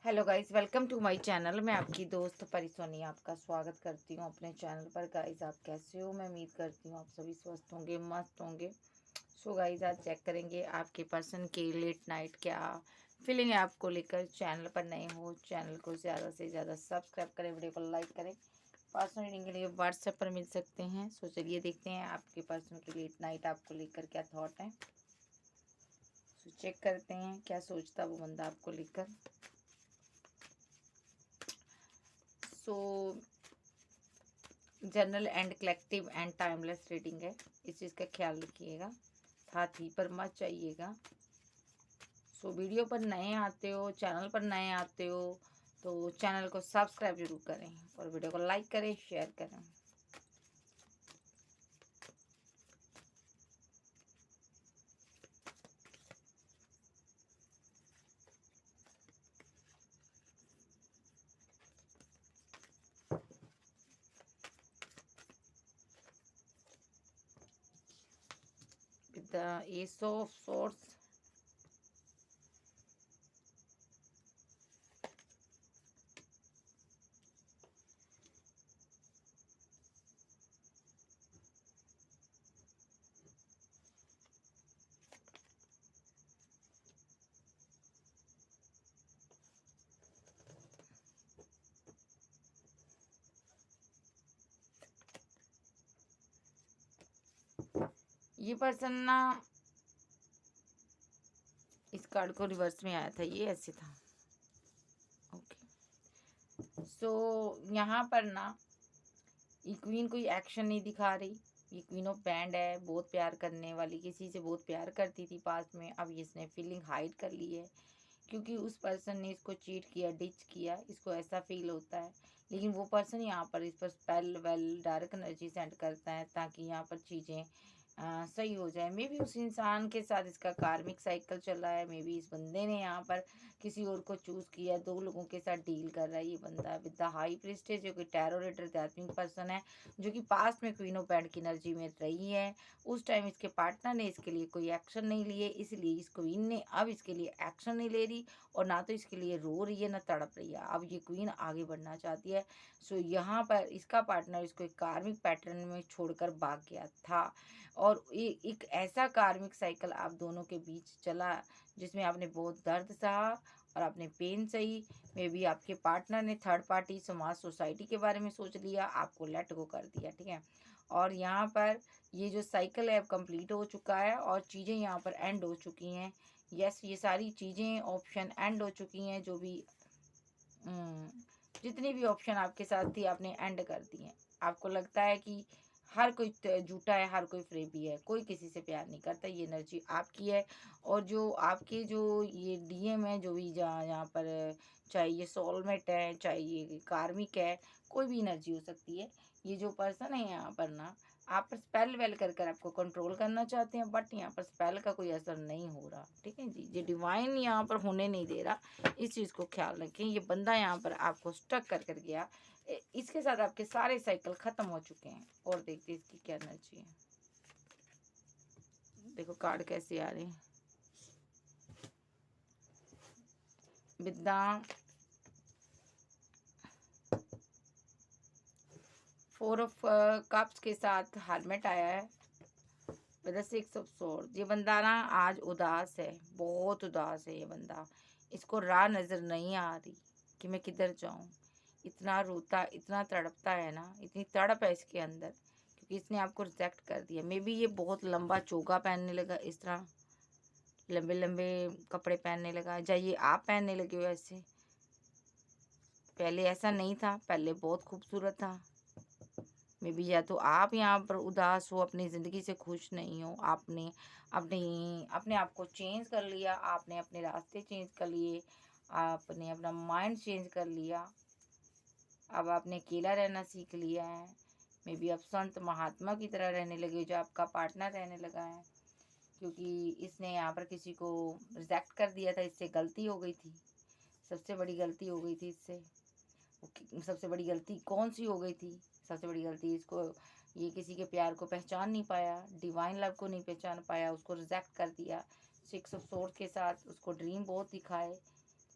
Hello guys, welcome to my channel. मैं आपकी दोस्त परिसोनी आपका स्वागत करती हूँ अपने चैनल पर। गाइस, आप कैसे हो? मैं उम्मीद करती हूँ आप सभी स्वस्थ होंगे, मस्त होंगे। सो गाइस, आज चेक करेंगे आपके पर्सन के लेट नाइट क्या फीलिंग है आपको लेकर। चैनल पर नए हो, चैनल को ज़्यादा से ज़्यादा सब्सक्राइब करें, वीडियो को लाइक करें। पर्सनल रीडिंग के लिए व्हाट्सएप पर मिल सकते हैं। सो चलिए देखते हैं आपके पर्सन के लेट नाइट आपको लेकर क्या थॉट है। सो चेक करते हैं क्या सोचता वो बंदा आपको लेकर। सो general and collective and timeless reading है, इस चीज़ का ख्याल रखिएगा, साथ ही पर मत जाइएगा। सो वीडियो पर नए आते हो, चैनल पर नए आते हो तो चैनल को सब्सक्राइब जरूर करें और वीडियो को लाइक करें, शेयर करें। With the S of source, ये पर्सन ना, इस कार्ड को रिवर्स में आया था, ये ऐसे था। ओके, सो यहाँ पर ना ये क्वीन कोई एक्शन नहीं दिखा रही। ये क्वीन ऑफ बैंड है, बहुत प्यार करने वाली, किसी से बहुत प्यार करती थी पास्ट में, अब इसने फीलिंग हाइड कर ली है क्योंकि उस पर्सन ने इसको चीट किया, डिच किया, इसको ऐसा फील होता है। लेकिन वो पर्सन यहाँ पर इस पर spell well dark energy send करता है ताकि यहाँ पर चीज़ें सही हो जाए। मे बी उस इंसान के साथ इसका कार्मिक साइकिल चल रहा है, मे बी इस बंदे ने यहाँ पर किसी और को चूज़ किया, दो लोगों के साथ डील कर रहा है ये बंदा। विद द हाई प्रिस्टेज, जो कि टैरो रीडर आध्यात्मिक पर्सन है, जो कि पास्ट में क्वीन ऑफ पैंड की एनर्जी में रही है। उस टाइम इसके पार्टनर ने इसके लिए कोई एक्शन नहीं लिए, इसलिए इस क्वीन ने अब इसके लिए एक्शन नहीं ले रही और ना तो इसके लिए रो रही है ना तड़प रही है। अब ये क्वीन आगे बढ़ना चाहती है। सो यहाँ पर इसका पार्टनर इसको एक कार्मिक पैटर्न में छोड़कर भाग गया था और एक ऐसा कार्मिक साइकिल आप दोनों के बीच चला जिसमें आपने बहुत दर्द सहा और आपने पेन सही। मे बी आपके पार्टनर ने थर्ड पार्टी, समाज, सोसाइटी के बारे में सोच लिया, आपको लेट गो कर दिया, ठीक है। और यहाँ पर ये जो साइकिल है अब कंप्लीट हो चुका है और चीज़ें यहाँ पर एंड हो चुकी हैं। यस, ये सारी चीज़ें ऑप्शन एंड हो चुकी हैं, जो भी हम्म, जितनी भी ऑप्शन आपके साथ थी आपने एंड कर दी हैं। आपको लगता है कि हर कोई झूठा है, हर कोई फ्रेबी है, कोई किसी से प्यार नहीं करता, ये एनर्जी आपकी है। और जो आपके जो ये डीएम है, जो भी जहाँ यहाँ पर, चाहे ये सोलमेट है, चाहे ये कार्मिक है, कोई भी एनर्जी हो सकती है। ये जो पर्सन है यहाँ पर ना, आप पर स्पेल वेल कर कर आपको कंट्रोल करना चाहते हैं, बट यहाँ पर स्पेल का कोई असर नहीं हो रहा, ठीक है जी। ये डिवाइन यहाँ पर होने नहीं दे रहा, इस चीज़ को ख्याल रखें। ये बंदा यहाँ पर आपको स्टक कर कर गया, इसके साथ आपके सारे साइकिल खत्म हो चुके हैं। और देखते हैं इसकी क्या एनर्जी है। देखो कार्ड कैसे आ रहे हैं। विद्या, 4 ऑफ कप्स के साथ हर्मिट आया है विद 6 ऑफ स्वॉर्ड। ये बंदा ना आज उदास है, बहुत उदास है ये बंदा। इसको राह नज़र नहीं आ रही कि मैं किधर जाऊं। इतना रोता, इतना तड़पता है ना, इतनी तड़प है इसके अंदर क्योंकि इसने आपको रिजेक्ट कर दिया। मे बी ये बहुत लंबा चोगा पहनने लगा, इस तरह लंबे लंबे कपड़े पहनने लगा, या ये आप पहनने लगे हो ऐसे। पहले ऐसा नहीं था, पहले बहुत खूबसूरत था। मे बी या तो आप यहाँ पर उदास हो, अपनी ज़िंदगी से खुश नहीं हो, आपने अपनी अपने आप को चेंज कर लिया, आपने अपने रास्ते चेंज कर लिए, आपने अपना माइंड चेंज कर लिया। अब आपने अकेला रहना सीख लिया है। मे बी आप संत महात्मा की तरह रहने लगे, जो आपका पार्टनर रहने लगा है, क्योंकि इसने यहाँ पर किसी को रिजेक्ट कर दिया था, इससे गलती हो गई थी, सबसे बड़ी गलती हो गई थी इससे। सबसे बड़ी गलती कौन सी हो गई थी? सबसे बड़ी गलती इसको, ये किसी के प्यार को पहचान नहीं पाया, डिवाइन लव को नहीं पहचान पाया, उसको रिजेक्ट कर दिया। 6 ऑफ सोर्ड के साथ उसको ड्रीम बहुत दिखाए,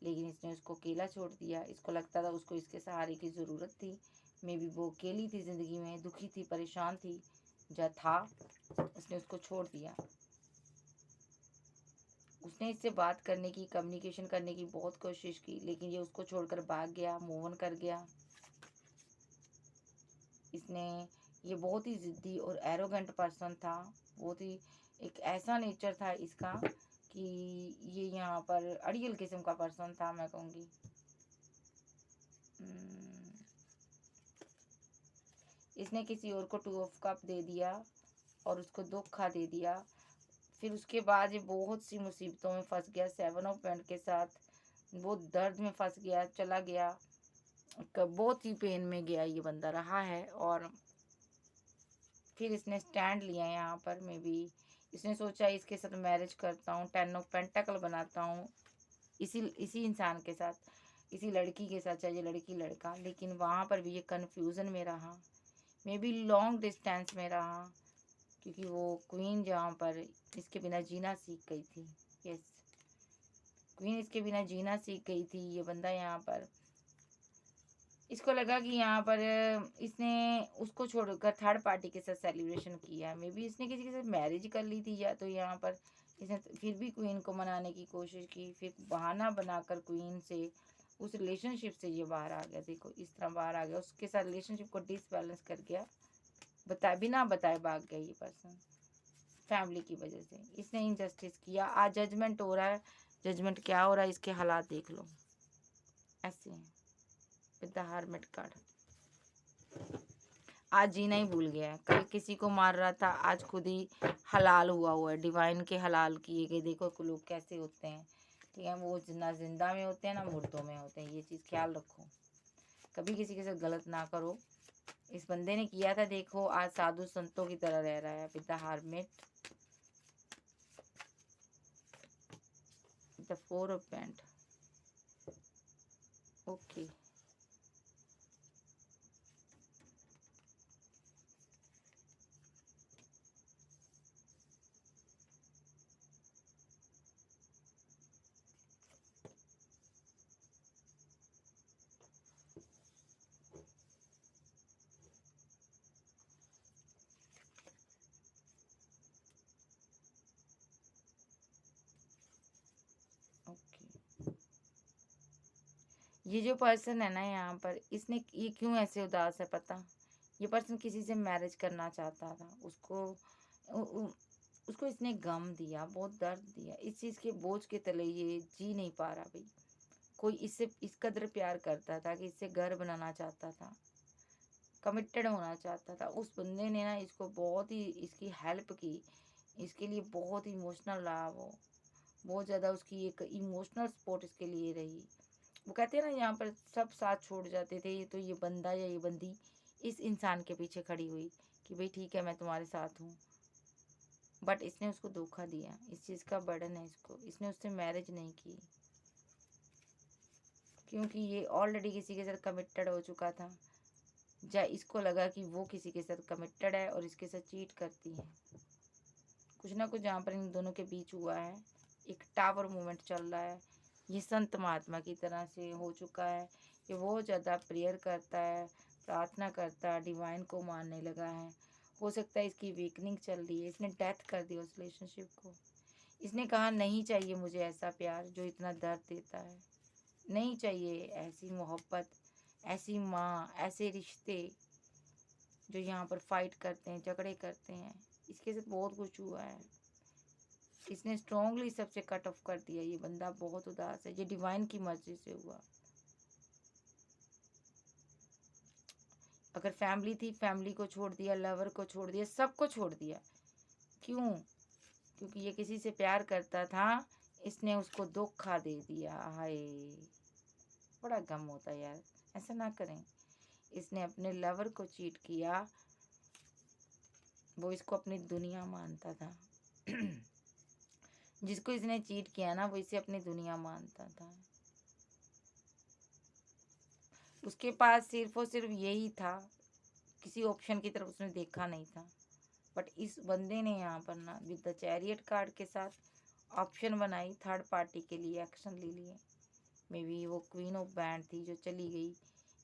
लेकिन इसने उसको अकेला छोड़ दिया। इसको लगता था उसको इसके सहारे की ज़रूरत थी। मे बी वो अकेली थी ज़िंदगी में, दुखी थी, परेशान थी, जब था उसने उसको छोड़ दिया। उसने इससे बात करने की, कम्युनिकेशन करने की बहुत कोशिश की, लेकिन ये उसको छोड़कर भाग गया, मूव ऑन कर गया। इसने ये बहुत ही ज़िद्दी और एरोगेंट पर्सन था। बहुत ही एक ऐसा नेचर था इसका कि ये यहाँ पर अड़ियल किस्म का पर्सन था, मैं कहूँगी। इसने किसी और को 2 ऑफ कप दे दिया और उसको धोखा दे दिया। फिर उसके बाद ये बहुत सी मुसीबतों में फंस गया 7 ऑफ पेंट के साथ। बहुत दर्द में फंस गया, चला गया, बहुत ही पेन में गया ये बंदा रहा है। और फिर इसने स्टैंड लिया यहाँ पर। मे बी इसने सोचा इसके साथ मैरिज करता हूँ, 10 ऑफ पेंटाकल बनाता हूँ इसी इंसान के साथ, इसी लड़की के साथ, चाहे लड़की लड़का। लेकिन वहाँ पर भी ये कन्फ्यूज़न में रहा, मे बी लॉन्ग डिस्टेंस में रहा, क्योंकि वो क्वीन जहाँ पर इसके बिना जीना सीख गई थी। यस, क्वीन इसके बिना जीना सीख गई थी। ये बंदा यहाँ पर, इसको लगा कि यहाँ पर इसने उसको छोड़कर थर्ड पार्टी के साथ सेलिब्रेशन किया। मे बी इसने किसी के साथ मैरिज कर ली थी, या तो यहाँ पर इसने फिर भी क्वीन को मनाने की कोशिश की। फिर बहाना बनाकर क्वीन से, उस रिलेशनशिप से ये बाहर आ गया। देखो इस तरह बाहर आ गया, उसके साथ रिलेशनशिप को डिसबैलेंस कर गया, बिना बताए भाग गया ये पर्सन फैमिली की वजह से। इसने इनजस्टिस किया। आज जजमेंट हो रहा है। जजमेंट क्या हो रहा है इसके हालात देख लो, ऐसे हैं विद द हर्मिट कार्ड। आज जीना ही भूल गया है। कल किसी को मार रहा था, आज खुद ही हलाल हुआ है। डिवाइन के हलाल किए गए। देखो लोग कैसे होते हैं, ठीक है। वो ना जिंदा में होते हैं ना मुर्दों में होते हैं। ये चीज़ ख्याल रखो, कभी किसी के साथ गलत ना करो। इस बंदे ने किया था, देखो आज साधु संतों की तरह रह रहा है with the hermit, the 4 of pent. Okay, okay. ये जो पर्सन है ना यहाँ पर, इसने ये क्यों ऐसे उदास है पता? ये पर्सन किसी से मैरिज करना चाहता था। उसको इसने गम दिया, बहुत दर्द दिया। इस चीज़ के बोझ के तले ये जी नहीं पा रहा भाई। कोई इससे इस कदर प्यार करता था कि इससे घर बनाना चाहता था, कमिटेड होना चाहता था। उस बंदे ने ना इसको बहुत ही इसकी हेल्प की, इसके लिए बहुत इमोशनल रहा। वो बहुत ज़्यादा उसकी एक इमोशनल सपोर्ट इसके लिए रही। वो कहते हैं ना यहाँ पर सब साथ छोड़ जाते थे, तो ये बंदा या ये बंदी इस इंसान के पीछे खड़ी हुई कि भाई ठीक है मैं तुम्हारे साथ हूँ। बट इसने उसको धोखा दिया, इस चीज़ का बर्डन है इसको। इसने उससे मैरिज नहीं की, क्योंकि ये ऑलरेडी किसी के साथ कमिटेड हो चुका था। या इसको लगा कि वो किसी के साथ कमिटेड है और इसके साथ चीट करती है। कुछ ना कुछ जहाँ पर इन दोनों के बीच हुआ है, एक टावर मूवमेंट चल रहा है। ये संत महात्मा की तरह से हो चुका है। ये बहुत ज़्यादा प्रेयर करता है, प्रार्थना करता है, डिवाइन को मानने लगा है। हो सकता है इसकी वीकनिंग चल रही है। इसने डेथ कर दी उस रिलेशनशिप को। इसने कहा नहीं चाहिए मुझे ऐसा प्यार जो इतना दर्द देता है, नहीं चाहिए ऐसी मोहब्बत, ऐसी माँ, ऐसे रिश्ते जो यहाँ पर फाइट करते हैं, झगड़े करते हैं। इसके साथ बहुत कुछ हुआ है। इसने स्ट्रांगली सबसे कट ऑफ कर दिया। ये बंदा बहुत उदास है। ये डिवाइन की मर्जी से हुआ। अगर फैमिली थी, फैमिली को छोड़ दिया, लवर को छोड़ दिया, सबको छोड़ दिया। क्यों? क्योंकि ये किसी से प्यार करता था, इसने उसको धोखा दे दिया। हाय, बड़ा गम होता है यार, ऐसा ना करें। इसने अपने लवर को चीट किया। वो इसको अपनी दुनिया मानता था। जिसको इसने चीट किया ना, वो इसे अपनी दुनिया मानता था। उसके पास सिर्फ और सिर्फ यही था, किसी ऑप्शन की तरफ उसने देखा नहीं था। बट इस बंदे ने यहाँ पर ना विद द चैरियट कार्ड के साथ ऑप्शन बनाई, थर्ड पार्टी के लिए एक्शन ले लिए। मे बी वो क्वीन ऑफ बैंड थी जो चली गई,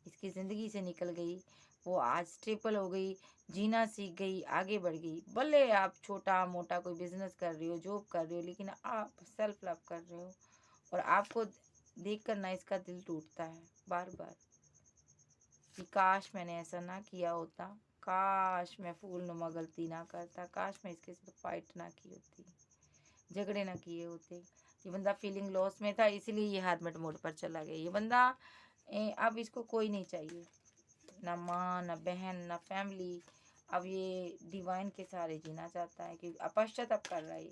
इसकी ज़िंदगी से निकल गई। वो आज स्टेबल हो गई, जीना सीख गई, आगे बढ़ गई। भले आप छोटा मोटा कोई बिजनेस कर रही हो, जॉब कर रही हो, लेकिन आप सेल्फ लव कर रहे हो। और आपको देख कर ना इसका दिल टूटता है बार बार कि काश मैंने ऐसा ना किया होता, काश मैं फूलनुमा गलती ना करता, काश मैं इसके साथ फाइट ना की होती, झगड़े ना किए होते। ये बंदा फीलिंग लॉस में था, इसीलिए ये हरमिट मोड पर चला गया। ये बंदा अब इसको कोई नहीं चाहिए, ना माँ, ना बहन, ना फैमिली। अब ये डिवाइन के सहारे जीना चाहता है कि पश्चाताप कर रहा है।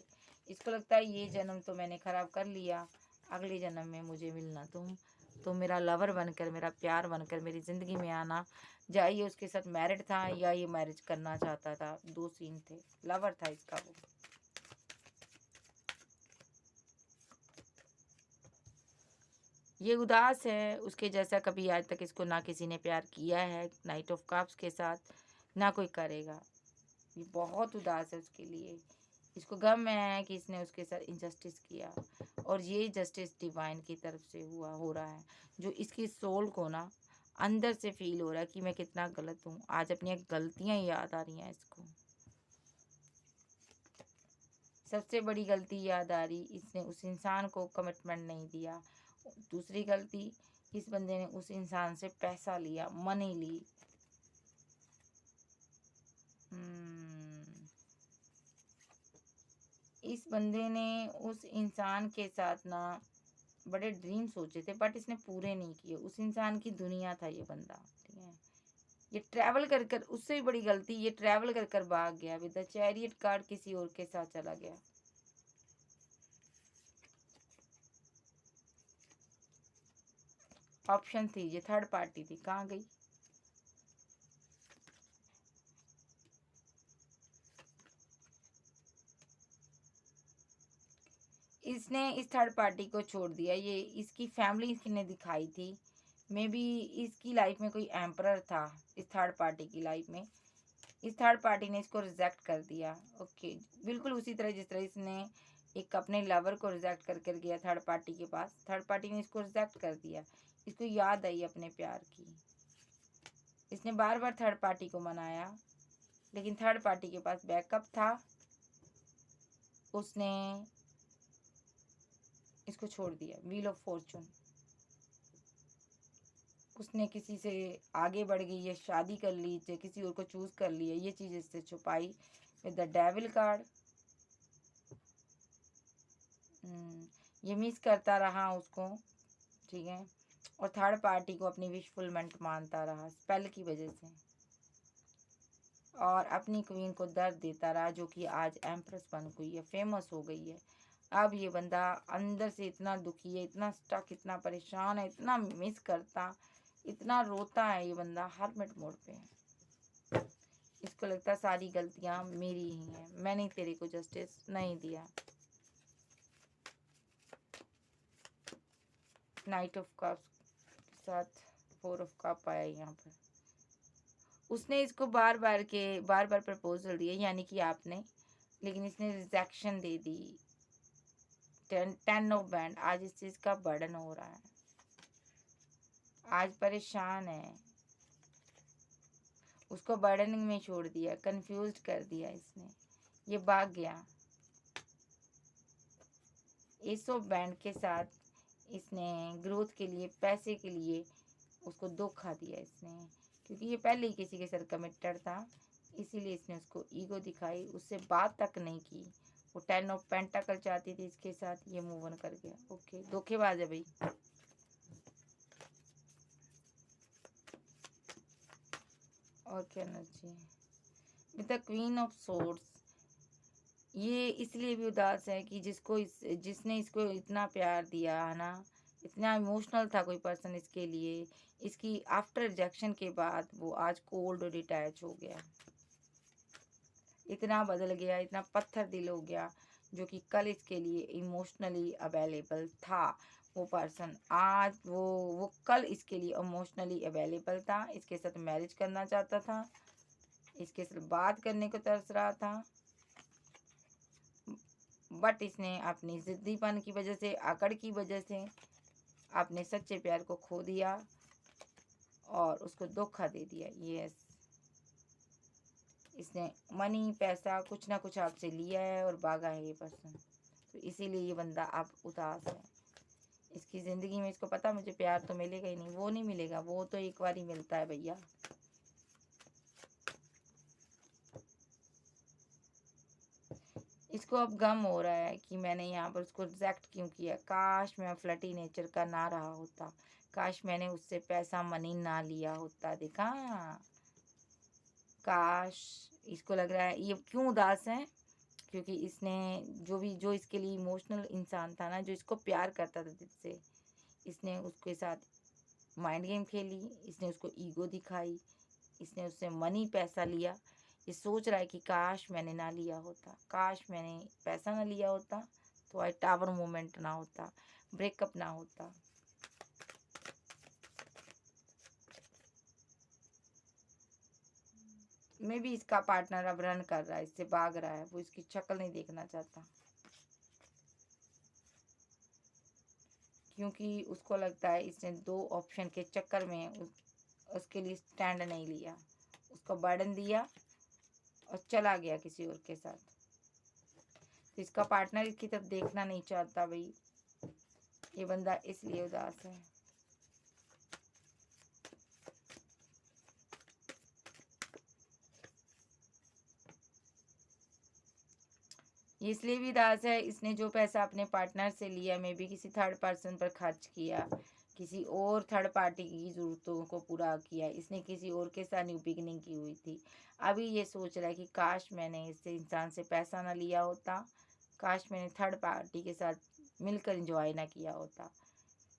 इसको लगता है ये जन्म तो मैंने खराब कर लिया, अगले जन्म में मुझे मिलना तुम तो मेरा लवर बनकर, मेरा प्यार बनकर मेरी ज़िंदगी में आना। या ये उसके साथ मैरिड था या ये मैरिज करना चाहता था, दो सीन थे। लवर था इसका वो। ये उदास है, उसके जैसा कभी आज तक इसको ना किसी ने प्यार किया है नाइट ऑफ कप्स के साथ, ना कोई करेगा। ये बहुत उदास है उसके लिए। इसको गम है कि इसने उसके साथ इनजस्टिस किया, और ये जस्टिस डिवाइन की तरफ से हो रहा है, जो इसकी सोल को ना अंदर से फील हो रहा है कि मैं कितना गलत हूँ। आज अपनी गलतियाँ याद आ रही हैं इसको। सबसे बड़ी गलती याद आ रही, इसने उस इंसान को कमिटमेंट नहीं दिया। दूसरी गलती, इस बंदे ने उस इंसान से पैसा लिया, मनी ली। इस बंदे ने उस इंसान के साथ ना बड़े ड्रीम सोचे थे, बट इसने पूरे नहीं किए। उस इंसान की दुनिया था ये बंदा, ठीक है। ये ट्रैवल कर कर, उससे भी बड़ी गलती, ये ट्रैवल कर कर भाग गया विद द चैरियट कार्ड, किसी और के साथ चला गया। ऑप्शन थी, ये थर्ड पार्टी थी, कहाँ गई? इसने इस थर्ड पार्टी को छोड़ दिया। ये इसकी फैमिली इसने दिखाई थी। मे बी इसकी लाइफ में कोई एम्परर था, इस थर्ड पार्टी की लाइफ में। इस थर्ड पार्टी ने इसको रिजेक्ट कर दिया। ओके, बिल्कुल उसी तरह जिस तरह इसने एक अपने लवर को रिजेक्ट कर कर गया थर्ड पार्टी के पास, थर्ड पार्टी ने इसको रिजेक्ट कर दिया। इसको याद आई अपने प्यार की। इसने बार बार थर्ड पार्टी को मनाया, लेकिन थर्ड पार्टी के पास बैकअप था। उसने इसको छोड़ दिया। व्हील ऑफ फॉर्चून, उसने किसी से आगे बढ़ गई है, शादी कर ली, चाहे किसी और को चूज कर लिया, ये चीज़ इससे छुपाई विद द डेविल कार्ड। ये मिस करता रहा उसको, ठीक है। और थर्ड पार्टी को अपनी विशफुलमेंट मानता रहा स्पेल की वजह से, और अपनी क्वीन को दर्द देता रहा, जो कि आज एम्प्रेस बन गई है, फेमस हो गई है। अब ये बंदा अंदर से इतना दुखी है, इतना स्टक, इतना परेशान है, इतना मिस करता, इतना रोता है ये बंदा, हरमिट मोड पे है। इसको लगता है सारी गलतियां मेरी ही हैं, मैंने तेरे को जस्टिस नहीं दिया। नाइट ऑफ कप्स के साथ फोर ऑफ कप आया यहाँ पर। उसने इसको बार बार प्रपोजल दिए, यानी कि आपने, लेकिन इसने rejection they the. Ten of band, आज इस चीज़ का बर्डन हो रहा है, आज परेशान है। उसको बर्डनिंग में छोड़ दिया, कंफ्यूज कर दिया इसने, ये भाग गया। एस ऑफ बैंड के साथ इसने ग्रोथ के लिए, पैसे के लिए उसको धोखा दिया इसने, क्योंकि ये पहले ही किसी के साथ कमिटेड था, इसीलिए इसने उसको ईगो दिखाई, उससे बात तक नहीं की। वो 10 ऑफ पेंटाकल चाहती थी इसके साथ, ये मूव ऑन कर गया। ओके, धोखेबाज है भाई। और क्या energy with the queen of swords, ये इसलिए भी उदास है कि जिसने इसको इतना प्यार दिया है ना, इतना इमोशनल था कोई पर्सन इसके लिए, इसकी आफ्टर रिजेक्शन के बाद वो आज कोल्ड और डिटैच हो गया, इतना बदल गया, इतना पत्थर दिल हो गया। जो कि कल इसके लिए इमोशनली अवेलेबल था, वो पर्सन आज वो कल इसके लिए इमोशनली अवेलेबल था, इसके साथ मैरिज करना चाहता था, इसके साथ बात करने को तरस रहा था, बट इसने अपनी जिद्दीपन की वजह से, अकड़ की वजह से आपने सच्चे प्यार को खो दिया और उसको धोखा दे दिया। यस, इसने मनी पैसा कुछ ना कुछ आपसे लिया है और भागा है ये पर्सन। तो इसीलिए ये बंदा आप उदास है। इसकी ज़िंदगी में इसको पता मुझे प्यार तो मिलेगा ही नहीं, वो नहीं मिलेगा, वो तो एक बार ही मिलता है भैया। इसको अब गम हो रहा है कि मैंने यहाँ पर उसको रिजेक्ट क्यों किया। काश मैं फ्लर्टी नेचर का ना रहा होता, काश मैंने उससे पैसा मनी ना लिया होता। देखा, काश। इसको लग रहा है ये क्यों उदास है, क्योंकि इसने जो इसके लिए इमोशनल इंसान था ना, जो इसको प्यार करता था दिल से, इसने उसके साथ माइंड गेम खेली, इसने उसको ईगो दिखाई, इसने उससे मनी पैसा लिया। ये सोच रहा है कि काश मैंने ना लिया होता, काश मैंने पैसा ना लिया होता तो आज टावर मोमेंट ना होता, ब्रेकअप ना होता। मे भी इसका पार्टनर अब रन कर रहा है, इससे भाग रहा है, वो इसकी शक्ल नहीं देखना चाहता, क्योंकि उसको लगता है इसने 2 ऑप्शन के चक्कर में उसके लिए स्टैंड नहीं लिया, उसको बर्डन दिया और चला गया किसी और के साथ। तो इसका पार्टनर इसकी तरफ देखना नहीं चाहता भाई, ये बंदा इसलिए उदास है। ये इसलिए भी उदास है, इसने जो पैसा अपने पार्टनर से लिया मे भी किसी थर्ड पर्सन पर खर्च किया, किसी और थर्ड पार्टी की ज़रूरतों को पूरा किया, इसने किसी और के साथ न्यू बिगिनिंग की हुई थी। अभी ये सोच रहा है कि काश मैंने इससे इंसान से पैसा ना लिया होता, काश मैंने थर्ड पार्टी के साथ मिलकर इंजॉय ना किया होता।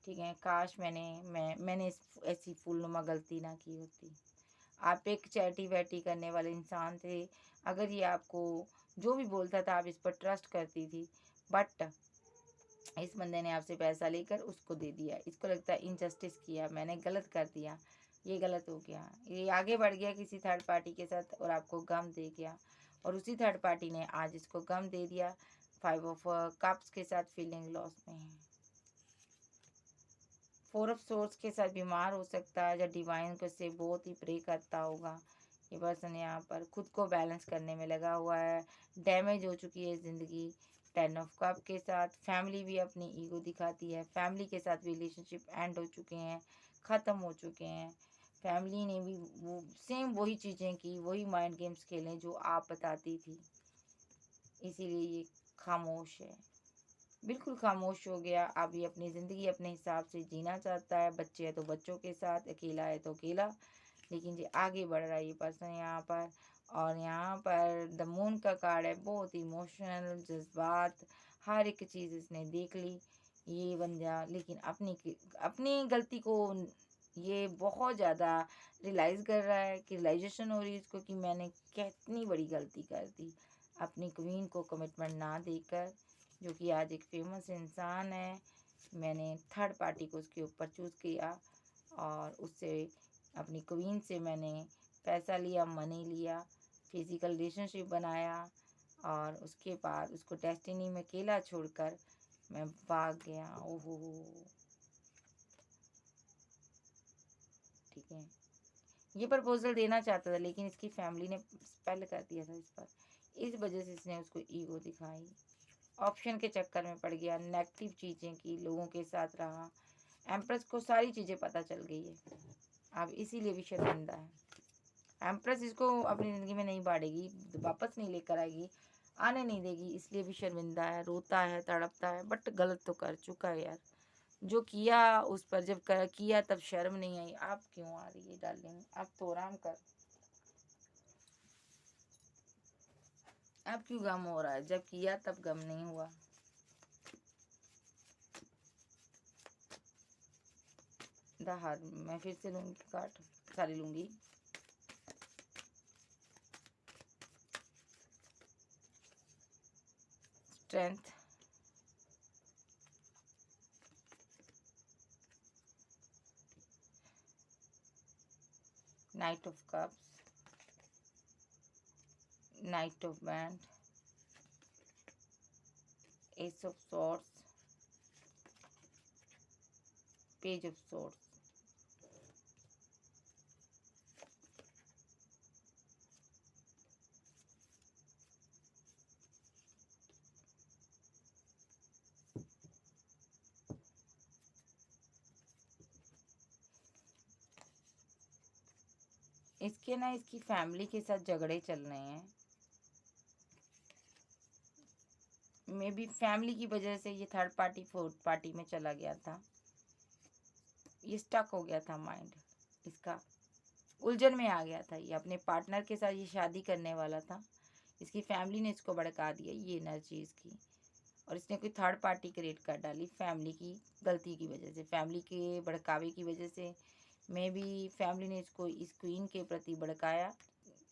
ठीक है, काश मैंने ऐसी फूलनुमा गलती ना की होती। आप एक चैटी वैटी करने वाले इंसान थे, अगर ये आपको जो भी बोलता था आप इस पर ट्रस्ट करती थी, बट इस बंदे ने आपसे पैसा लेकर उसको दे दिया। इसको लगता है इनजस्टिस किया, मैंने गलत कर दिया, ये गलत हो गया। ये आगे बढ़ गया किसी थर्ड पार्टी के साथ और आपको गम दे गया, और उसी थर्ड पार्टी ने आज इसको गम दे दिया। 5 ऑफ कप्स के साथ फीलिंग लॉस में है। 4 ऑफ सोर्स के साथ बीमार हो सकता है, या डिवाइन को से बहुत ही प्रे करता होगा। ये पर्सन यहाँ पर खुद को बैलेंस करने में लगा हुआ है, डैमेज हो चुकी है ज़िंदगी। 10 ऑफ कप के साथ फैमिली भी अपनी ईगो दिखाती है, फैमिली के साथ रिलेशनशिप एंड हो चुके हैं, ख़त्म हो चुके हैं। फैमिली ने भी वो सेम वही चीज़ें की, वही माइंड गेम्स खेले जो आप बताती थी, इसीलिए ये खामोश है, बिल्कुल खामोश हो गया। अब ये अपनी ज़िंदगी अपने हिसाब से जीना चाहता है, बच्चे हैं तो बच्चों के साथ, अकेला है तो अकेला, लेकिन ये आगे बढ़ रहा है ये पर्सन यहाँ पर। और यहाँ पर द मून का कार्ड है, बहुत इमोशनल, जज्बात, हर एक चीज़ इसने देख ली ये बंदा, लेकिन अपनी गलती को ये बहुत ज़्यादा रियलाइज़ कर रहा है, कि रियलाइजेशन हो रही है इसको कि मैंने कितनी बड़ी गलती कर दी, अपनी क्वीन को कमिटमेंट ना देकर, जो कि आज एक फेमस इंसान है। मैंने थर्ड पार्टी को उसके ऊपर चूज़ किया और उससे अपनी क्वीन से मैंने पैसा लिया, मनी लिया, फिज़िकल रिलेशनशिप बनाया, और उसके बाद उसको डेस्टिनी में अकेला छोड़कर मैं भाग गया। ओहो, ठीक है, ये प्रपोजल देना चाहता था लेकिन इसकी फैमिली ने स्पेल कर दिया था इस पर, इस वजह से इसने उसको ईगो दिखाई, ऑप्शन के चक्कर में पड़ गया, नेगेटिव चीज़ें की, लोगों के साथ रहा। एम्प्रेस को सारी चीज़ें पता चल गई है, अब इसीलिए भी शर्मिंदा है। एम्प्रेस इसको अपनी ज़िंदगी में नहीं बांटेगी, वापस नहीं लेकर आएगी, आने नहीं देगी, इसलिए भी शर्मिंदा है, रोता है, तड़पता है, बट गलत तो कर चुका है यार। जो किया उस पर जब किया तब शर्म नहीं आई, अब क्यों आ रही है डार्लिंग, अब तो आराम कर। अब क्यों गम हो रहा है, जब किया तब गम नहीं हुआ। हार मैं फिर से लूँगी कार्ड, सारी लूँगी। Strength, night of cups, night of band, S of swords, page of swords. इसके ना इसकी फैमिली के साथ झगड़े चल रहे हैं। मे बी फैमिली की वजह से ये थर्ड पार्टी फोर्थ पार्टी में चला गया था। ये स्टक हो गया था माइंड इसका, उलझन में आ गया था। ये अपने पार्टनर के साथ ये शादी करने वाला था, इसकी फैमिली ने इसको भड़का दिया, ये एनर्जी इसकी। और इसने कोई थर्ड पार्टी क्रिएट कर डाली फैमिली की गलती की वजह से, फैमिली के भड़कावे की वजह से। मे बी फैमिली ने इसको इस क्वीन के प्रति भड़काया,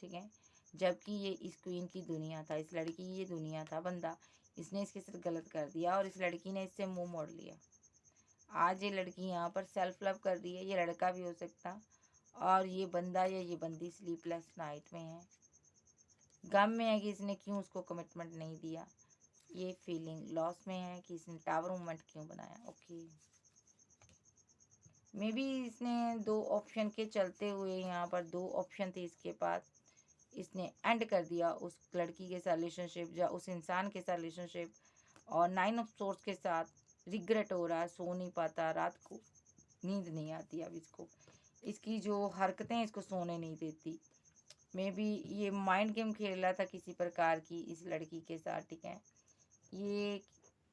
ठीक है, जबकि ये इस क्वीन की दुनिया था, इस लड़की की ये दुनिया था बंदा। इसने इसके साथ गलत कर दिया और इस लड़की ने इससे मुंह मोड़ लिया। आज ये लड़की यहाँ पर सेल्फ लव कर रही है, ये लड़का भी हो सकता, और ये बंदा या ये बंदी स्लीपलेस नाइट में है, गम में है कि इसने क्यों उसको कमिटमेंट नहीं दिया। ये फीलिंग लॉस में है कि इसने टावर मूवमेंट क्यों बनाया। ओके, मे बी इसने दो ऑप्शन के चलते हुए, यहाँ पर दो ऑप्शन थे इसके पास, इसने एंड कर दिया उस लड़की के साथ रिलेशनशिप या उस इंसान के साथ रिलेशनशिप। और 9 ऑफ सोर्स के साथ रिग्रेट हो रहा है, सो नहीं पाता, रात को नींद नहीं आती अब इसको, इसकी जो हरकतें इसको सोने नहीं देती। मे बी ये माइंड गेम खेल रहा था किसी प्रकार की इस लड़की के साथ, ठीक है। ये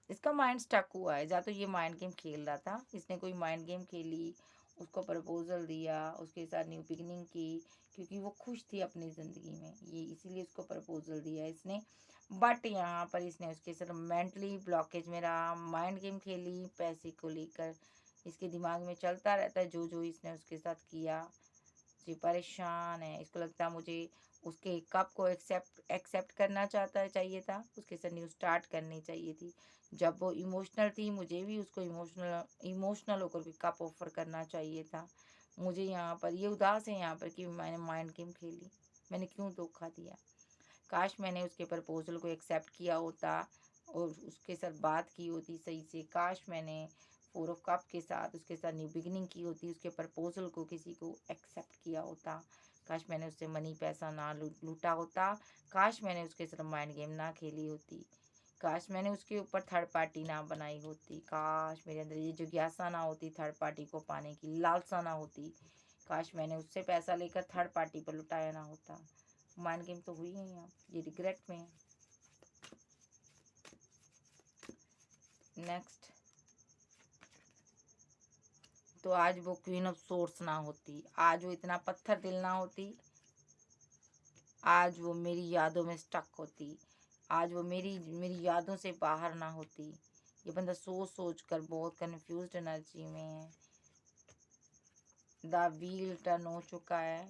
इसका माइंड स्टक हुआ है, या तो ये माइंड गेम खेल रहा था, इसने कोई माइंड गेम खेली, उसको प्रपोजल दिया, उसके साथ न्यू बिगनिंग की, क्योंकि वो खुश थी अपनी ज़िंदगी में, ये इसीलिए उसको प्रपोजल दिया इसने। बट यहाँ पर इसने उसके साथ मेंटली ब्लॉकेज में रहा, माइंड गेम खेली पैसे को लेकर, इसके दिमाग में चलता रहता है जो जो इसने उसके साथ किया। जी परेशान है, इसको लगता है मुझे उसके कप को एक्सेप्ट करना चाहिए था, उसके साथ न्यू स्टार्ट करनी चाहिए थी। जब वो इमोशनल थी, मुझे भी उसको इमोशनल होकर के कप ऑफर करना चाहिए था। मुझे यहाँ पर ये उदास है यहाँ पर कि मैंने माइंड गेम खेली, मैंने क्यों धोखा दिया। काश मैंने उसके प्रपोजल को एक्सेप्ट किया होता और उसके साथ बात की होती सही से। काश मैंने 4 ऑफ कप के साथ उसके साथ न्यू बिगिनिंग की होती, उसके प्रपोजल को किसी को एक्सेप्ट किया होता। काश मैंने उससे मनी पैसा ना लूटा होता। काश मैंने उसके साथ माइंड गेम ना खेली होती। काश मैंने उसके ऊपर थर्ड पार्टी ना बनाई होती। काश मेरे अंदर ये जिज्ञासा ना होती, थर्ड पार्टी को पाने की लालसा ना होती। काश मैंने उससे पैसा लेकर थर्ड पार्टी पर लुटाया ना होता। माइंड गेम तो हुई है यहाँ, ये रिग्रेट में है। नेक्स्ट, तो आज वो क्वीन ऑफ सोर्स ना होती, आज वो इतना पत्थर दिल ना होती, आज वो मेरी यादों में स्टक होती, आज वो मेरी यादों से बाहर ना होती। ये बंदा सोच सोच कर बहुत कंफ्यूज्ड एनर्जी में है। द व्हील टर्न हो चुका है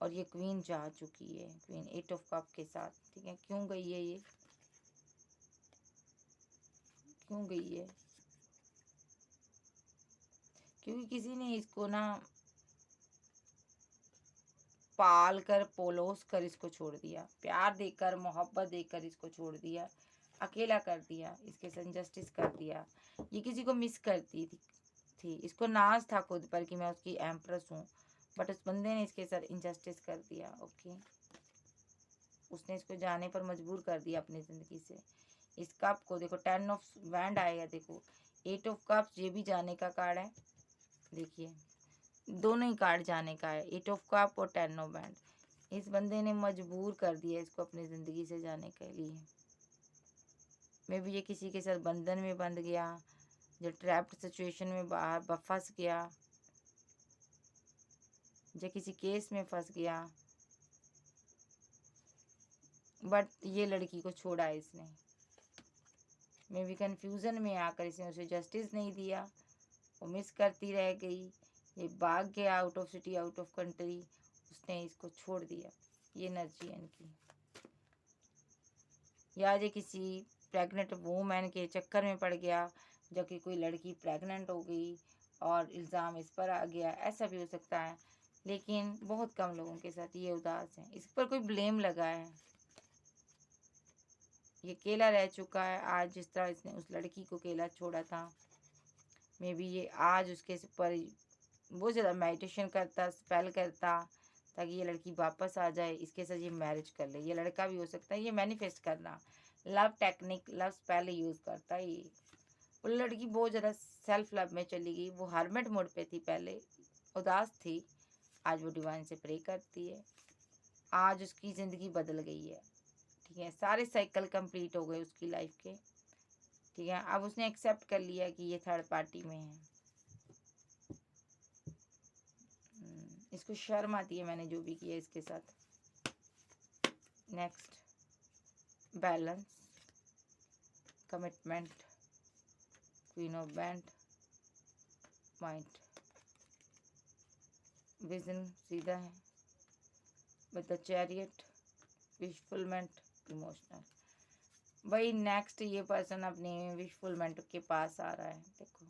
और ये क्वीन जा चुकी है, क्वीन 8 ऑफ कप के साथ, ठीक है। क्यों गई है ये, क्यों गई है? क्योंकि किसी ने इसको ना पाल कर पोलोस कर इसको छोड़ दिया, प्यार देकर मोहब्बत देकर इसको छोड़ दिया, अकेला कर दिया, इसके साथ इनजस्टिस कर दिया। ये किसी को मिस करती थी, इसको नाज था खुद पर कि मैं उसकी एम्प्रेस हूँ, बट उस बंदे ने इसके साथ इनजस्टिस कर दिया। ओके, उसने इसको जाने पर मजबूर कर दिया अपनी ज़िंदगी से। इस कप को देखो, 10 ऑफ वैंड आएगा, देखो 8 ऑफ कप्स, ये भी जाने का कार्ड है। देखिए दोनों ही कार्ड जाने का है, 8 ऑफ कप और 10 ऑफ वैंड। इस बंदे ने मजबूर कर दिया इसको अपनी ज़िंदगी से जाने के लिए। मे बी ये किसी के साथ बंधन में बंध गया, जो ट्रैप्ड सिचुएशन में बाहर फंस गया, जो किसी केस में फंस गया, बट ये लड़की को छोड़ा है इसने। मे बी कन्फ्यूज़न में आकर इसने उसे जस्टिस नहीं दिया, वो मिस करती रह गई, ये भाग गया out of city, out of country, उसने इसको छोड़ दिया। ये एनर्जी है इनकी। या ये किसी प्रेग्नेंट वूमेन के चक्कर में पड़ गया, जो कि कोई लड़की प्रेग्नेंट हो गई और इल्ज़ाम इस पर आ गया, ऐसा भी हो सकता है। लेकिन बहुत कम लोगों के साथ ये उदास है, इस पर कोई ब्लेम लगा है। ये अकेला रह चुका है आज, जिस तरह इसने उस लड़की को अकेला छोड़ा था। मे बी ये आज उसके ऊपर बहुत ज़्यादा मेडिटेशन करता, स्पेल करता, ताकि ये लड़की वापस आ जाए, इसके साथ ये मैरिज कर ले। ये लड़का भी हो सकता है। ये मैनिफेस्ट करना, love technique, love spell use करता है ये। वो लड़की बहुत ज़्यादा सेल्फ लव में चली गई। वो हर्मिट मोड पे थी, पहले उदास थी, आज वो डिवाइन से प्रे करती है। आज उसकी ज़िंदगी बदल गई है। ठीक है, सारे साइकिल कंप्लीट हो गए उसकी लाइफ के। ठीक है, अब उसने एक्सेप्ट कर लिया कि ये थर्ड पार्टी में है। इसको शर्म आती है मैंने जो भी किया इसके साथ। Next, balance, commitment, queen of band, mind, vision सीधा है, विद द चैरियट, विशफुलमेंट, इमोशनल। भाई नेक्स्ट ये पर्सन अपने विशफुलमेंट के पास आ रहा है। देखो,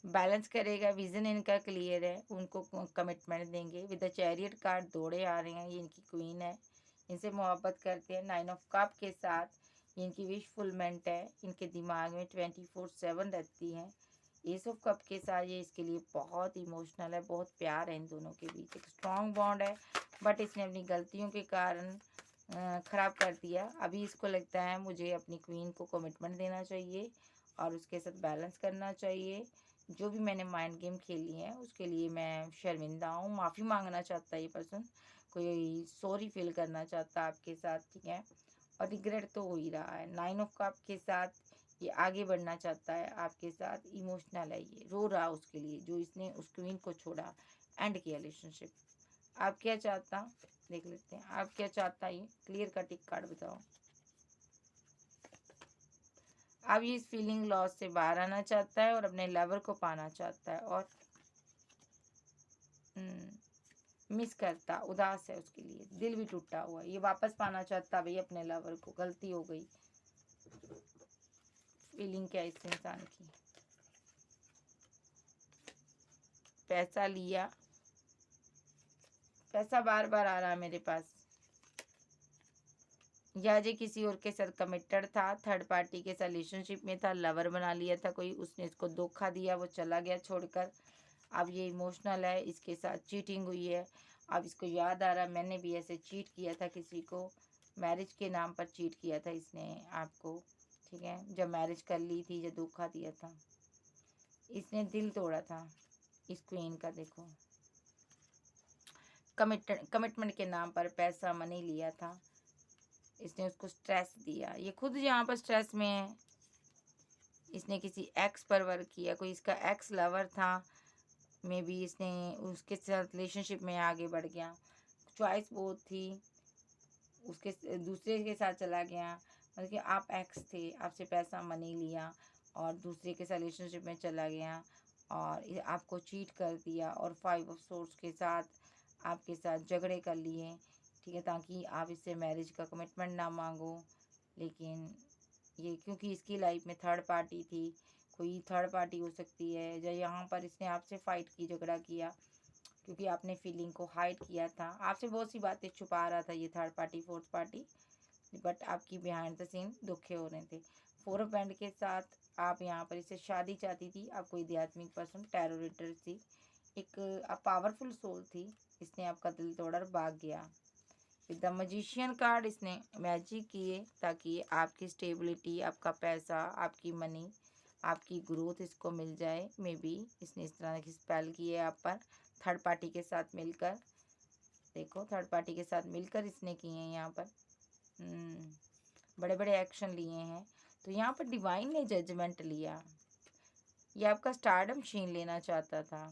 बैलेंस करेगा, विजन इनका क्लियर है, उनको कमिटमेंट देंगे। विद द चैरियट कार्ड दौड़े आ रहे हैं, ये इनकी क्वीन है, इनसे मोहब्बत करते हैं। 9 ऑफ कप के साथ ये इनकी विशफुलमेंट है, इनके दिमाग में 24/7 रहती है। एस ऑफ कप के साथ ये इसके लिए बहुत इमोशनल है, बहुत प्यार है इन दोनों के बीच, एक स्ट्रॉन्ग बॉन्ड है। बट इसने अपनी गलतियों के कारण ख़राब कर दिया। अभी इसको लगता है मुझे अपनी क्वीन को कमिटमेंट देना चाहिए और उसके साथ बैलेंस करना चाहिए। जो भी मैंने माइंड गेम खेली है उसके लिए मैं शर्मिंदा हूँ, माफ़ी मांगना चाहता है ये पर्सन, कोई सॉरी फील करना चाहता है आपके साथ। ठीक है, और रिग्रेट तो हो ही रहा है। 9 ऑफ कप के साथ ये आगे बढ़ना चाहता है आपके साथ, इमोशनल है, ये रो रहा उसके लिए जो इसने उस क्वीन को छोड़ा, एंड किया रिलेशनशिप। आप क्या चाहता, देख लेते हैं आप क्या चाहता है। ये क्लियर का टिक कार्ड बताओ। अब ये इस फीलिंग लॉस से बाहर आना चाहता है और अपने लवर को पाना चाहता है, और मिस करता, उदास है उसके लिए, दिल भी टूटा हुआ है। ये वापस पाना चाहता भाई अपने लवर को, गलती हो गई। फीलिंग क्या इस इंसान की, पैसा लिया, पैसा बार बार आ रहा है मेरे पास, या ये किसी और के साथ कमिटेड था, थर्ड पार्टी के साथ रिलेशनशिप में था, लवर बना लिया था कोई, उसने इसको धोखा दिया, वो चला गया छोड़कर। अब ये इमोशनल है, इसके साथ चीटिंग हुई है। अब इसको याद आ रहा है मैंने भी ऐसे चीट किया था किसी को, मैरिज के नाम पर चीट किया था इसने आपको। ठीक है, जब मैरिज कर ली थी, जब धोखा दिया था, इसने दिल तोड़ा था इस क्वीन का। देखो, कमिटमेंट के नाम पर पैसा मनी लिया था इसने, उसको स्ट्रेस दिया। ये खुद यहाँ पर स्ट्रेस में है। इसने किसी एक्स पर वर्क किया, कोई इसका एक्स लवर था, मे बी इसने उसके साथ रिलेशनशिप में आगे बढ़ गया, चॉइस बहुत थी, उसके दूसरे के साथ चला गया। मतलब कि आप एक्स थे, आपसे पैसा मनी लिया और दूसरे के साथ रिलेशनशिप में चला गया और आपको चीट कर दिया, और 5 ऑफ सोर्स के साथ आपके साथ झगड़े कर लिए। ठीक है, ताकि आप इससे मैरिज का कमिटमेंट ना मांगो। लेकिन ये क्योंकि इसकी लाइफ में थर्ड पार्टी थी, कोई थर्ड पार्टी हो सकती है, या यहाँ पर इसने आपसे फाइट की, झगड़ा किया, क्योंकि आपने फीलिंग को हाइड किया था, आपसे बहुत सी बातें छुपा रहा था ये third party, fourth party. But आपकी बिहाइंड द सीन दुखे हो रहे थे। 4 ऑफ बैंड के साथ आप यहाँ पर इससे शादी चाहती थी, आप कोई आध्यात्मिक पर्सन, टेररिटर थी, एक पावरफुल सोल थी, इसने आपका दिल तोड़ा और भाग गया। विद द मजिशियन कार्ड इसने मैजिक किए ताकि आपकी स्टेबिलिटी, आपका पैसा, आपकी मनी, आपकी ग्रोथ इसको मिल जाए। मे बी इसने इस तरह की स्पेल की है आप पर, थर्ड पार्टी के साथ मिलकर। देखो, थर्ड पार्टी के साथ मिलकर इसने किए हैं यहाँ पर, बड़े बड़े एक्शन लिए हैं। तो यहाँ पर डिवाइन ने जजमेंट लिया, ये आपका स्टारडम छीन लेना चाहता था।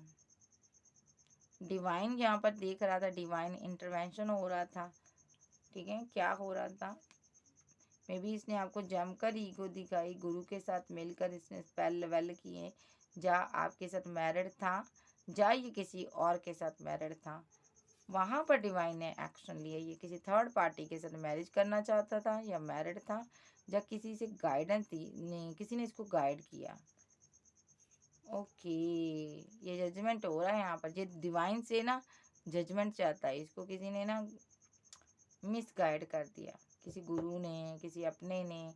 डिवाइन यहाँ पर देख रहा था, डिवाइन इंटरवेंशन हो रहा था। ठीक है, क्या हो रहा था, मे बी इसने आपको जमकर ईगो दिखाई, गुरु के साथ मिलकर इसने स्पेल वेल किए। जा आपके साथ मैरिड था, जा ये किसी और के साथ मैरिड था, वहाँ पर डिवाइन ने एक्शन लिया। ये किसी थर्ड पार्टी के साथ मैरिज करना चाहता था या मैरिड था, या किसी से गाइडेंस थी, नहीं किसी ने इसको गाइड किया। ओके, ये जजमेंट हो रहा है यहाँ पर, ये डिवाइन से ना जजमेंट चाहता है, इसको किसी ने ना मिस गाइड कर दिया, किसी गुरु ने, किसी अपने ने,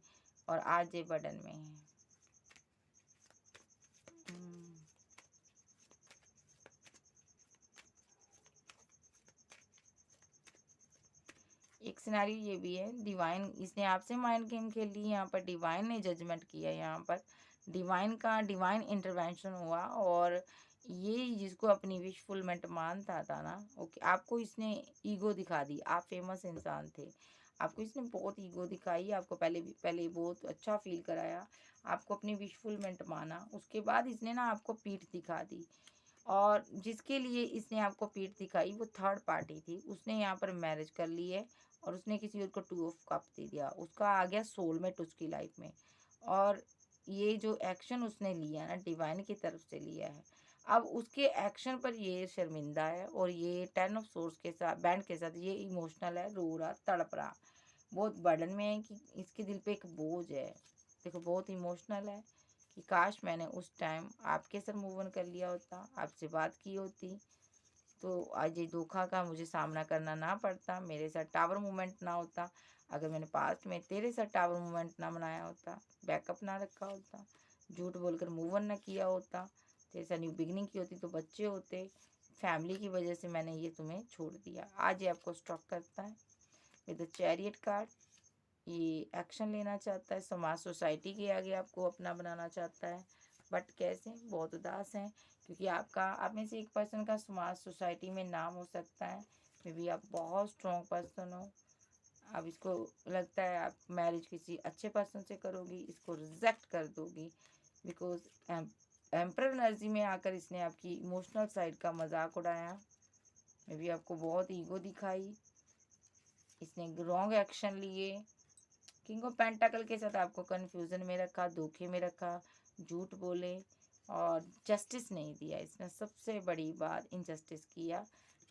और आज ये बर्डन में है। एक सिनेरियो ये भी है, डिवाइन इसने आपसे माइंड गेम खेल ली, यहाँ पर डिवाइन ने जजमेंट किया, यहाँ पर डिवाइन इंटरवेंशन हुआ। और ये जिसको अपनी विशफुलमेंट मानता था ना, ओके, आपको इसने ईगो दिखा दी। आप फेमस इंसान थे, आपको इसने बहुत ईगो दिखाई, आपको पहले बहुत अच्छा फील कराया, आपको अपनी विशफुलमेंट माना, उसके बाद इसने ना आपको पीठ दिखा दी। और जिसके लिए इसने आपको पीठ दिखाई वो थर्ड पार्टी थी, उसने यहाँ पर मैरिज कर ली है और उसने किसी और को 2 ऑफ कप दे दिया, उसका आ गया सोलमेट उसकी लाइफ में। और ये जो एक्शन उसने लिया ना, डिवाइन की तरफ से लिया है, अब उसके एक्शन पर ये शर्मिंदा है। और ये 10 ऑफ सोर्स के साथ, बैंड के साथ, ये इमोशनल है, रो रहा, तड़प रहा, बहुत बर्डन में है कि इसके दिल पे एक बोझ है। देखो बहुत इमोशनल है कि काश मैंने उस टाइम आपके साथ मूव ऑन कर लिया होता, आपसे बात की होती, तो आज ये धोखा का मुझे सामना करना ना पड़ता, मेरे साथ टावर मूवमेंट ना होता, अगर मैंने पास्ट में तेरे साथ टावर मूवमेंट ना बनाया होता, बैकअप ना रखा होता, झूठ बोलकर मूव ऑन ना किया होता, तेरे साथ न्यू बिगनिंग की होती, तो बच्चे होते, फैमिली की वजह से मैंने ये तुम्हें छोड़ दिया। आज ये आपको स्टॉक करता है विद द चैरियट कार्ड। ये एक्शन लेना चाहता है, समाज सोसाइटी के आगे आपको अपना बनाना चाहता है, बट कैसे, बहुत उदास हैं, क्योंकि आप में से एक पर्सन का समाज सोसाइटी में नाम हो सकता है, मे बी आप बहुत स्ट्रॉन्ग पर्सन हो। अब इसको लगता है आप मैरिज किसी अच्छे पर्सन से करोगी, इसको रिजेक्ट कर दोगी, बिकॉज एम्परर एनर्जी में आकर इसने आपकी इमोशनल साइड का मजाक उड़ाया, मे बी आपको बहुत ईगो दिखाई, इसने रॉन्ग एक्शन लिए, किंग ऑफ पेंटाकल के साथ आपको कंफ्यूजन में रखा, धोखे में रखा, झूठ बोले और जस्टिस नहीं दिया, इसने सबसे बड़ी बात इनजस्टिस किया।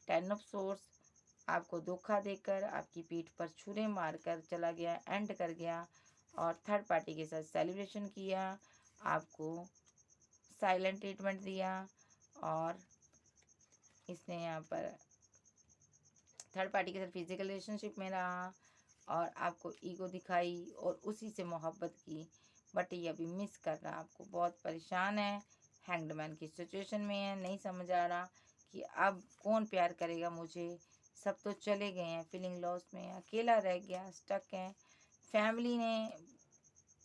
10 ऑफ सोर्स आपको धोखा देकर आपकी पीठ पर छुरे मारकर चला गया, एंड कर गया, और थर्ड पार्टी के साथ सेलिब्रेशन किया, आपको साइलेंट ट्रीटमेंट दिया, और इसने यहाँ पर थर्ड पार्टी के साथ फिजिकल रिलेशनशिप में रहा और आपको ईगो दिखाई और उसी से मोहब्बत की, बट ये अभी मिस कर रहा, आपको बहुत परेशान है, हैंग्ड मैन की सिचुएशन में है, नहीं समझ आ रहा कि अब कौन प्यार करेगा मुझे, सब तो चले गए हैं, फीलिंग लॉस में, अकेला रह गया, स्टक है, फैमिली ने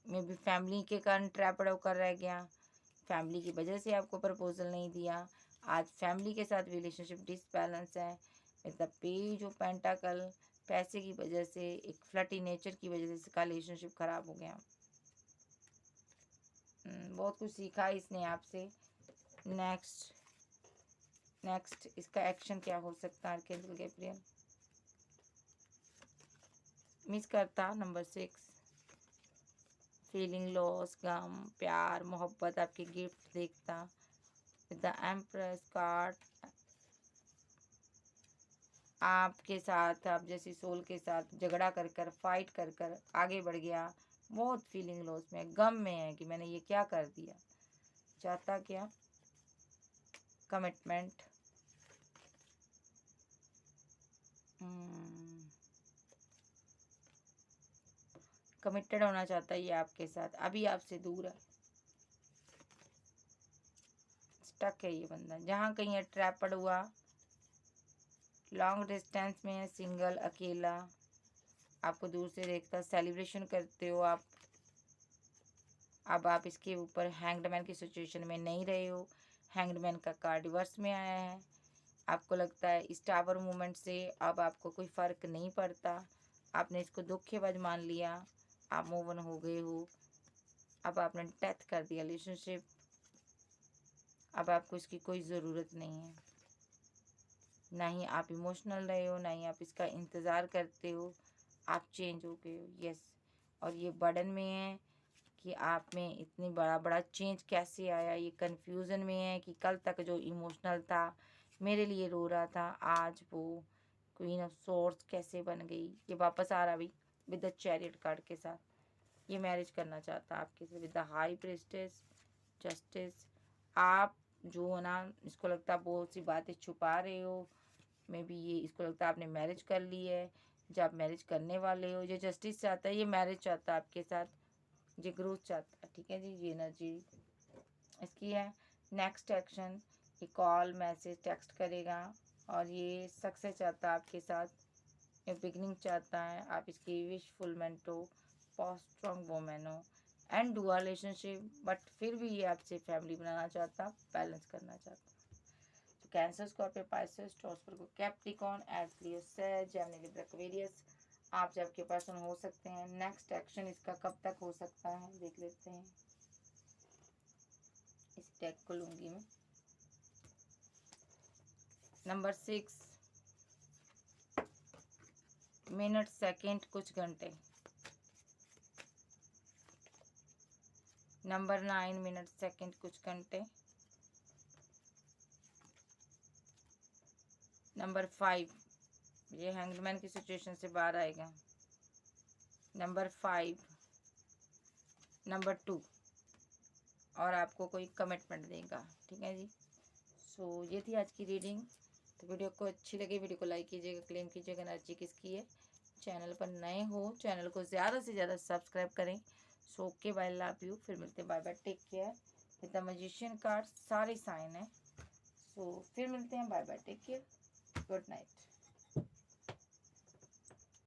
मे बी फैमिली के कारण ट्रैपड होकर रह गया, फैमिली की वजह से आपको प्रपोजल नहीं दिया, आज फैमिली के साथ रिलेशनशिप डिसबैलेंस है विद द पेज ऑफ पेंटाकल, पैसे की वजह से, एक फ्लटी नेचर की वजह से इसका रिलेशनशिप खराब हो गया। बहुत कुछ सीखा इसने आपसे। नेक्स्ट इसका एक्शन क्या हो सकता है आर्कैंजल गैब्रियल? मिस करता नंबर 6, फीलिंग लॉस, गम, प्यार, मोहब्बत, आपके गिफ्ट देखता विद द एम्प्रेस कार्ड, आपके साथ, आप जैसी सोल के साथ झगड़ा कर कर, फाइट कर कर आगे बढ़ गया, बहुत फीलिंग लॉस में, गम में है कि मैंने ये क्या कर दिया, चाहता क्या, कमिटमेंट, कमिटेड होना चाहता है ये आपके साथ, अभी आपसे दूर है, स्टक है ये बंदा, जहाँ कहीं ट्रैपड हुआ, लॉन्ग डिस्टेंस में है, सिंगल, अकेला, आपको दूर से देखता, सेलिब्रेशन करते हो आप, अब आप इसके ऊपर हैंग्ड मैन की सिचुएशन में नहीं रहे हो, हैंग्ड मैन का कार्ड रिवर्स में आया है, आपको लगता है इस टावर मूवमेंट से अब आपको कोई फ़र्क नहीं पड़ता, आपने इसको धोखेबाज मान लिया, आप मूव ऑन हो गए हो, अब आपने डेथ कर दिया रिलेशनशिप, अब आपको इसकी कोई ज़रूरत नहीं है, ना ही आप इमोशनल रहे हो, ना ही आप इसका इंतज़ार करते हो, आप चेंज हो गए हो, यस। और ये बर्डन में है कि आप में इतनी बड़ा चेंज कैसे आया, ये कन्फ्यूज़न में है कि कल तक जो इमोशनल था, मेरे लिए रो रहा था, आज वो क्वीन ऑफ सोर्ड्स कैसे बन गई, ये वापस आ रहा भी विद द चैरियट कार्ड के साथ, ये मैरिज करना चाहता आपके से with the high priestess, justice, आप जो है ना, इसको लगता है बहुत सी बातें छुपा रहे हो, मे बी ये इसको लगता है आपने मैरिज कर ली है, जब आप मैरिज करने वाले हो, ये जस्टिस चाहता है, ये मैरिज चाहता है आपके साथ, ये ग्रोथ चाहता है, ठीक है जी, ये एनर्जी इसकी है। नेक्स्ट एक्शन, ये कॉल, मैसेज, टेक्स्ट करेगा और ये सक्सेस चाहता है आपके साथ, ये बिगनिंग चाहता है, आप इसकी विश फुलमेंट हो, पॉस्ट स्ट्रॉन्ग वोमेन हो एंड डुअल रिलेशनशिप, बट फिर भी ये आपसे फैमिली बनाना चाहता, बैलेंस करना चाहता। तो कैंसर, स्कॉर्पियो, पाइसेस, टॉरस, वर्गो, कैप्रिकॉर्न, एरीज, लियो, सैज, जेमिनी, लिब्रा, एक्वेरियस आप जब के पर्सन हो सकते हैं। नेक्स्ट एक्शन इसका कब तक हो सकता है देख लेते हैं। इस टैग को लूंगी मैं। नंबर 6 मिनट, सेकंड, कुछ घंटे। नंबर 9 मिनट, सेकंड, कुछ घंटे। नंबर 5 ये हैंगमैन की सिचुएशन से बाहर आएगा। नंबर 5 नंबर 2 और आपको कोई कमिटमेंट देगा, ठीक है जी। सो ये थी आज की रीडिंग। तो वीडियो को अच्छी लगी, वीडियो को लाइक कीजिएगा, क्लेम कीजिएगा एनर्जी किसकी है। चैनल पर नए हो, चैनल को ज़्यादा से ज़्यादा सब्सक्राइब करें। So okay, bye, love you. फिर मिलते हैं, bye bye, take care. With the magician card सारे साइन है। सो फिर मिलते हैं, bye bye, take care, good night.